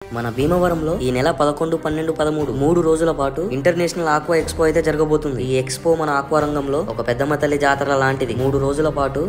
మన భీమవరంలో ఈ నెల 11, 12, 13 3 రోజుల పాటు ఇంటర్నేషనల్ ఆక్వా ఎక్స్పో అయితే జరగబోతుంది. ఈ ఎక్స్పో మన ఆక్వా రంగంలో ఒక పెద్దమ్మ తల్లి జాతర లాంటిది. 3 రోజుల పాటు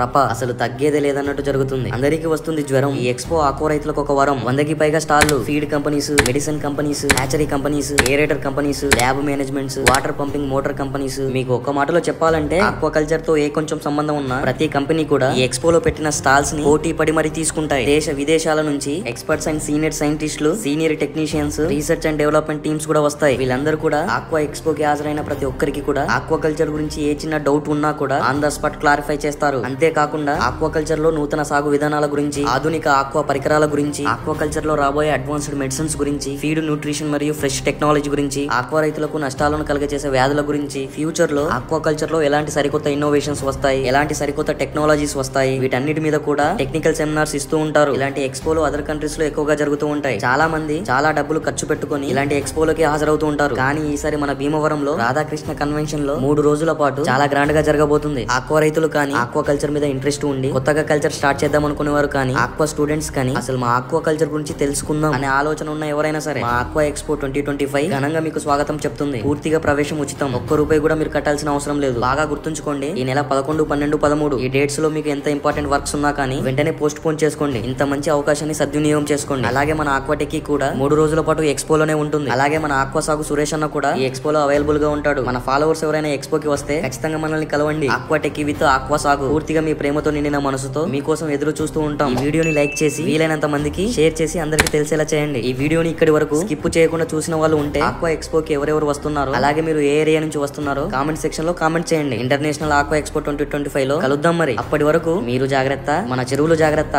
రప అసలు తగ్గేదే లేదన్నట్టు జరుగుతుంది. అందరికీ వస్తుంది జ్వరం. ఈ ఎక్స్పో ఆక్వా రైతులకు ఒక వరం. 100కి పైగా స్టాళ్లు, feed companies, medicine companies, hatchery companies, aerator companies, lab managements, water pumping motor companies. మీకు ఒక్క మాటలో చెప్పాలంటే ఆక్వా కల్చర్ తో ఏ కొంచెం సంబంధం ఉన్న ప్రతి కంపెనీ కూడా ఈ ఎక్స్పోలో పెట్టిన స్టాల్స్ ని పోటీ పడి మరీ తీసుకుంటాయి. దేశ విదేశాల నుంచి ఎక్స్పర్ట్స్ అండ్ సీనియర్ సైంటిస్టులు, senior technicians, research and development teams కూడా వస్తాయి. వీళ్ళందరూ కూడా ఆక్వా ఎక్స్పో కి హాజరైన ప్రతి ఒక్కరికి కూడా ఆక్వా కల్చర్ గురించి ఏ చిన్న డౌట్ ఉన్నా కూడా ఆన్ ద స్పాట్ క్లారిఫై చేస్తారు. అంతేకాకుండా ఆక్వా కల్చర్ లో నూతన సాగు విధానాల గురించి, ఆధునిక ఆక్వా పరికరాల గురించి, ఆక్వా కల్చర్ లో రాబోయే అడ్వాన్స్డ్ మెడిసిన్స్ గురించి, ఫీడ్ న్యూట్రిషన్ మరియు ఫ్రెష్ టెక్నాలజీ గురించి, ఆక్వా రైతులకు నష్టాలను కలిగజేసే వ్యాధుల గురించి, ఫ్యూచర్ లో ఆక్వా కల్చర్ లో ఎలాంటి సరికొత్త ఇన్నోవేషన్స్ వస్తాయి, ఎలాంటి సరికొత్త టెక్నాలజీస్ వస్తాయి, వీటన్నిటి మీద కూడా టెక్నికల్ సెమినార్స్ ఇస్తూ ఉంటారు. ఇలాంటి ఎక్స్పోలు అదర్ కంట్రీస్ లో ఎక్కువగా జరుగుతూ ఉంటాయి. చాలా మంది చాలా డబ్బులు ఖర్చు పెట్టుకుని ఇలాంటి ఎక్స్పోలకి హాజరవుతూ ఉంటారు. కానీ ఈసారి మన భీమవరంలో రాధాకృష్ణ కన్వెన్షన్ లో 3 రోజుల పాటు చాలా గ్రాండ్ గా జరగబోతుంది. ఆక్వా రైతులు కానీ, ఆక్వా కల్చర్ మీద ఇంట్రెస్ట్ ఉండి కొత్తగా కల్చర్ స్టార్ట్ చేద్దాం అనుకునేవారు కానీ, ఆక్వా స్టూడెంట్స్ కానీ, అసలు మా ఆక్వా కల్చర్ గురించి తెలుసుకుందాం అనే ఆలోచన ఉన్న ఎవరైనా సరే మా ఆక్వా ఎక్స్పో 2025 ఘనంగా మీకు స్వాగతం చెప్తుంది. పూర్తిగా ప్రవేశం ఉచితం. ₹1 కూడా మీరు కట్టాల్సిన అవసరం లేదు. బాగా గుర్తుంచుకోండి, ఈ నెల 11, 12, 13 ఈ డేట్స్ లో మీకు ఎంత ఇంపార్టెంట్ వర్క్స్ ఉన్నా కానీ వెంటనే పోస్ట్ పోన్ చేసుకోండి. ఇంత మంచి అవకాశాన్ని సద్వినియోగం చేసుకోండి. అలాగే మన ఆక్వాటెక్ కూడా 3 రోజుల పాటు ఎక్స్పోలోనే ఉంటుంది. అలాగే మన ఆక్వా సాగు సురేష్ అన్న కూడా ఈ ఎక్స్పోలో అవైలబుల్ గా ఉంటాడు. మన ఫాలోవర్స్ ఎవరైనా ఎక్స్పోకి వస్తే ఖచ్చితంగా మనల్ని కలవండి. ఆక్వాటెక్ విత్ ఆక్వా సాగు. పూర్తిగా మీ ప్రేమతో నిండిన మనసుతో మీకోసం ఎదురు చూస్తూ ఉంటాం. ఈ వీడియోని లైక్ చేసి వీలైనంత మందికి షేర్ చేసి అందరికి తెలిసేలా చేయండి. ఈ వీడియోని ఇక్కడి వరకు స్కిప్ చేయకుండా చూసిన వాళ్ళు ఉంటే ఆక్వా ఎక్స్పోకి ఎవరెవరు వస్తున్నారో, అలాగే మీరు ఏ ఏరియా నుంచి వస్తున్నారో కామెంట్ సెక్షన్ లో కామెంట్ చేయండి. ఇంటర్నేషనల్ ఆక్వా ఎక్స్పో 2025 లో కలుద్దాం. మరి అప్పటి వరకు మీరు జాగ్రత్త, మన చెరువులు జాగ్రత్త.